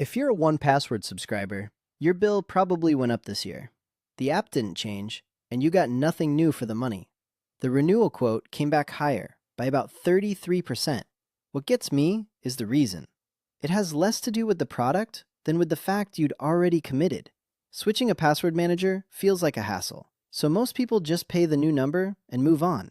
If you're a 1Password subscriber, your bill probably went up this year. The app didn't change, and you got nothing new for the money. The renewal quote came back higher, by about 33%. What gets me is the reason. It has less to do with the product than with the fact you'd already committed. Switching a password manager feels like a hassle, so most people just pay the new number and move on.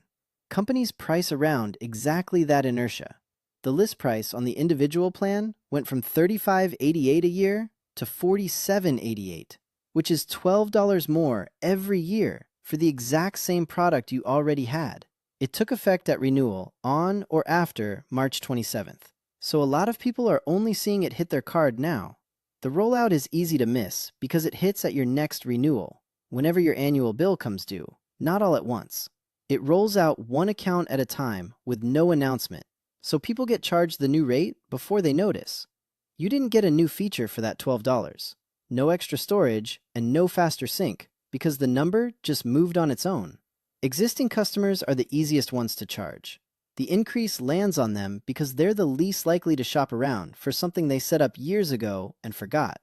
Companies price around exactly that inertia. The list price on the individual plan went from $35.88 a year to $47.88, which is $12 more every year for the exact same product you already had. It took effect at renewal on or after March 27th, so a lot of people are only seeing it hit their card now. The rollout is easy to miss because it hits at your next renewal, whenever your annual bill comes due, not all at once. It rolls out one account at a time with no announcement, so people get charged the new rate before they notice. You didn't get a new feature for that $12, no extra storage, and no faster sync, because the number just moved on its own. Existing customers are the easiest ones to charge. The increase lands on them because they're the least likely to shop around for something they set up years ago and forgot.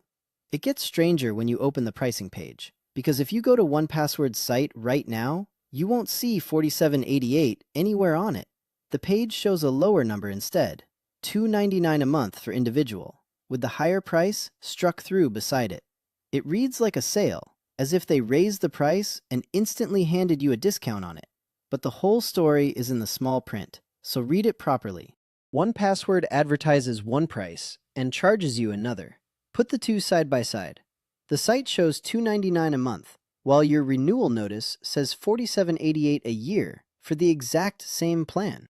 It gets stranger when you open the pricing page, because if you go to 1Password's site right now, you won't see $47.88 anywhere on it. The page shows a lower number instead, $2.99 a month for individual, with the higher price struck through beside it. It reads like a sale, as if they raised the price and instantly handed you a discount on it. But the whole story is in the small print, so read it properly. 1Password advertises one price and charges you another. Put the two side by side. The site shows $2.99 a month, while your renewal notice says $47.88 a year for the exact same plan.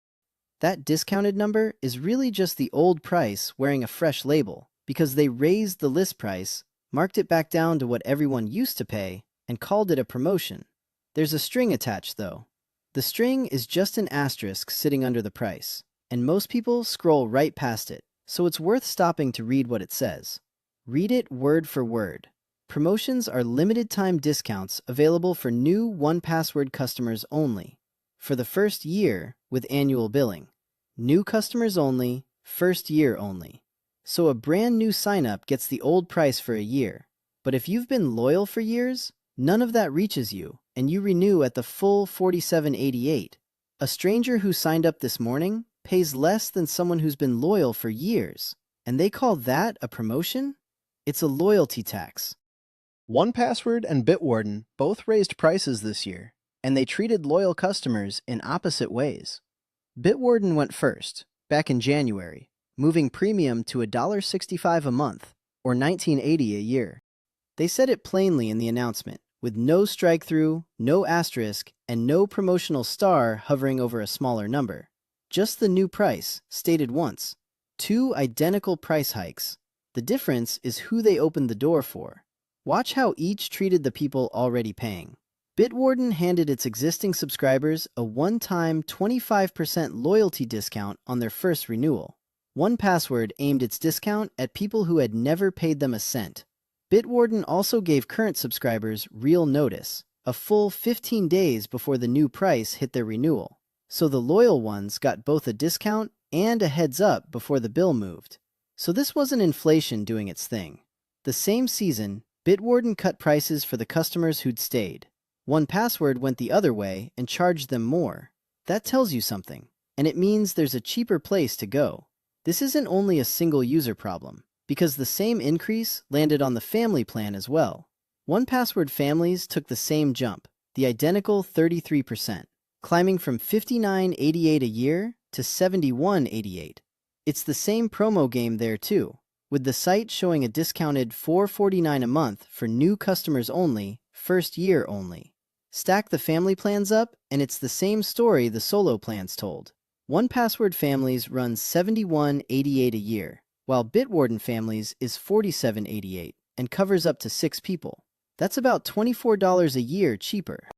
That discounted number is really just the old price wearing a fresh label, because they raised the list price, marked it back down to what everyone used to pay, and called it a promotion. There's a string attached, though. The string is just an asterisk sitting under the price, and most people scroll right past it, so it's worth stopping to read what it says. Read it word for word. Promotions are limited-time discounts available for new 1Password customers only, for the first year with annual billing. New customers only, first year only. So a brand new sign-up gets the old price for a year. But if you've been loyal for years, none of that reaches you, and you renew at the full $47.88. A stranger who signed up this morning pays less than someone who's been loyal for years, and they call that a promotion? It's a loyalty tax. 1Password and Bitwarden both raised prices this year, and they treated loyal customers in opposite ways. Bitwarden went first, back in January, moving premium to $1.65 a month, or $19.80 a year. They said it plainly in the announcement, with no strike-through, no asterisk, and no promotional star hovering over a smaller number. Just the new price, stated once. Two identical price hikes. The difference is who they opened the door for. Watch how each treated the people already paying. Bitwarden handed its existing subscribers a one-time 25% loyalty discount on their first renewal. 1Password aimed its discount at people who had never paid them a cent. Bitwarden also gave current subscribers real notice, a full 15 days before the new price hit their renewal. So the loyal ones got both a discount and a heads up before the bill moved. So this wasn't inflation doing its thing. The same season, Bitwarden cut prices for the customers who'd stayed. 1Password went the other way and charged them more. That tells you something, and it means there's a cheaper place to go. This isn't only a single user problem, because the same increase landed on the family plan as well. 1Password families took the same jump, the identical 33%, climbing from $59.88 a year to $71.88. It's the same promo game there too, with the site showing a discounted $4.49 a month for new customers only, first year only. Stack the family plans up, and it's the same story the solo plans told. 1Password families run $71.88 a year, while Bitwarden families is $47.88 and covers up to 6 people. That's about $24 a year cheaper.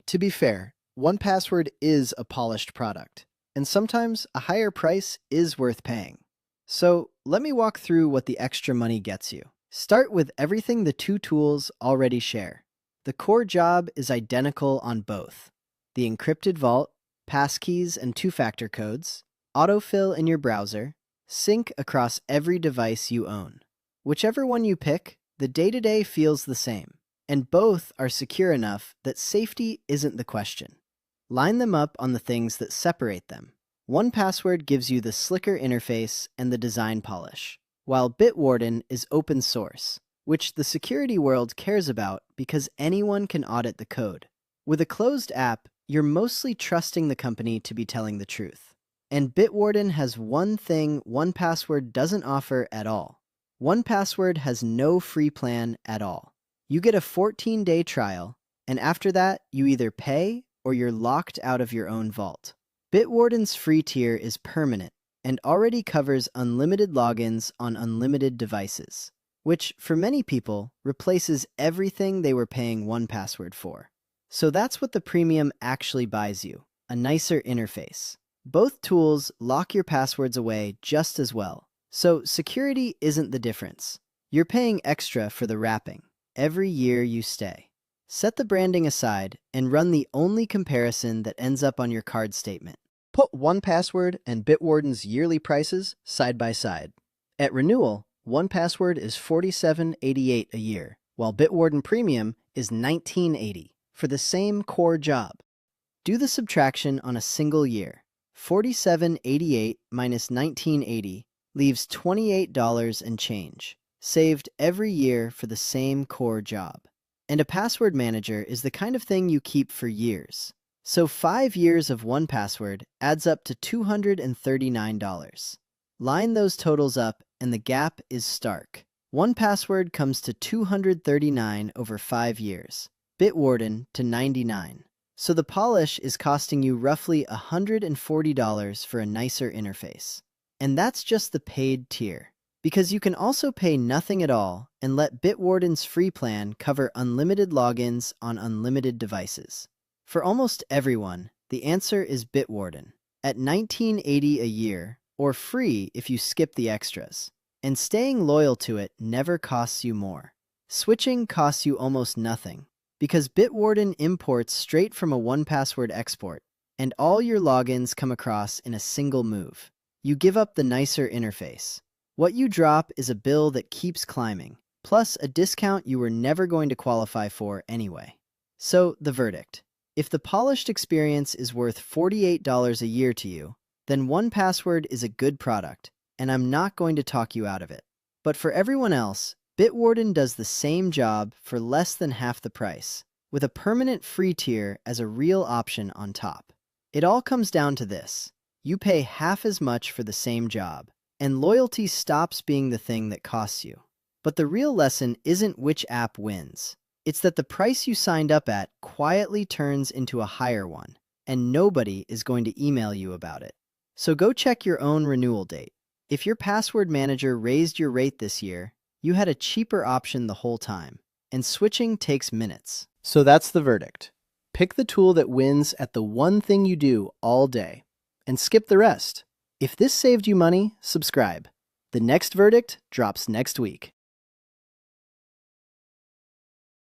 To be fair, 1Password is a polished product, and sometimes a higher price is worth paying. So let me walk through what the extra money gets you. Start with everything the two tools already share. The core job is identical on both. The encrypted vault, passkeys and two-factor codes, autofill in your browser, sync across every device you own. Whichever one you pick, the day-to-day feels the same, and both are secure enough that safety isn't the question. Line them up on the things that separate them. 1Password gives you the slicker interface and the design polish, while Bitwarden is open source, which the security world cares about because anyone can audit the code. With a closed app, you're mostly trusting the company to be telling the truth. And Bitwarden has one thing 1Password doesn't offer at all. 1Password has no free plan at all. You get a 14-day trial, and after that, you either pay or you're locked out of your own vault. Bitwarden's free tier is permanent and already covers unlimited logins on unlimited devices, which, for many people, replaces everything they were paying 1Password for. So that's what the premium actually buys you, a nicer interface. Both tools lock your passwords away just as well, so security isn't the difference. You're paying extra for the wrapping every year you stay. Set the branding aside and run the only comparison that ends up on your card statement. Put 1Password and Bitwarden's yearly prices side by side. At renewal, 1Password is $47.88 a year, while Bitwarden Premium is $19.80 for the same core job. Do the subtraction on a single year. $47.88 minus $19.80 leaves $28 and change, saved every year for the same core job. And a password manager is the kind of thing you keep for years. So 5 years of 1Password adds up to $239. Line those totals up and the gap is stark. 1Password comes to $239 over 5 years, Bitwarden to $99. So the polish is costing you roughly $140 for a nicer interface. And that's just the paid tier, because you can also pay nothing at all and let Bitwarden's free plan cover unlimited logins on unlimited devices. For almost everyone, the answer is Bitwarden, at $19.80 a year, or free if you skip the extras. And staying loyal to it never costs you more. Switching costs you almost nothing, because Bitwarden imports straight from a 1Password export, and all your logins come across in a single move. You give up the nicer interface. What you drop is a bill that keeps climbing, plus a discount you were never going to qualify for anyway. So, the verdict. If the polished experience is worth $48 a year to you, then 1Password is a good product, and I'm not going to talk you out of it. But for everyone else, Bitwarden does the same job for less than half the price, with a permanent free tier as a real option on top. It all comes down to this. You pay half as much for the same job, and loyalty stops being the thing that costs you. But the real lesson isn't which app wins. It's that the price you signed up at quietly turns into a higher one, and nobody is going to email you about it. So go check your own renewal date. If your password manager raised your rate this year, you had a cheaper option the whole time, and switching takes minutes. So that's the verdict. Pick the tool that wins at the one thing you do all day, and skip the rest. If this saved you money, subscribe. The next verdict drops next week.